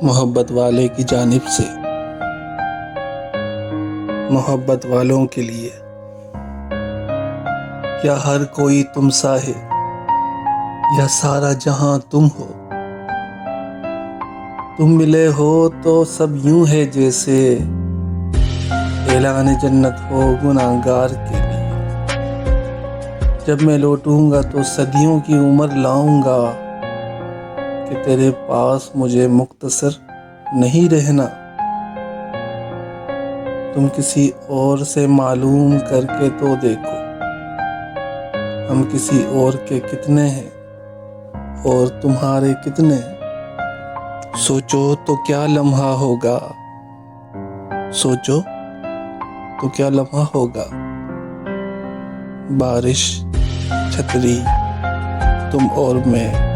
मोहब्बत वाले की जानिब से, मोहब्बत वालों के लिए। क्या हर कोई तुम सा है या सारा जहां तुम हो? तुम मिले हो तो सब यूं है जैसे ऐलान जन्नत हो गुनाहगार के लिए। जब मैं लौटूंगा तो सदियों की उम्र लाऊंगा कि तेरे पास मुझे मुख्तसर नहीं रहना। तुम किसी और से मालूम करके तो देखो, हम किसी और के कितने हैं और तुम्हारे कितने। सोचो तो क्या लम्हा होगा, सोचो तो क्या लम्हा होगा। बारिश, छतरी, तुम और मैं।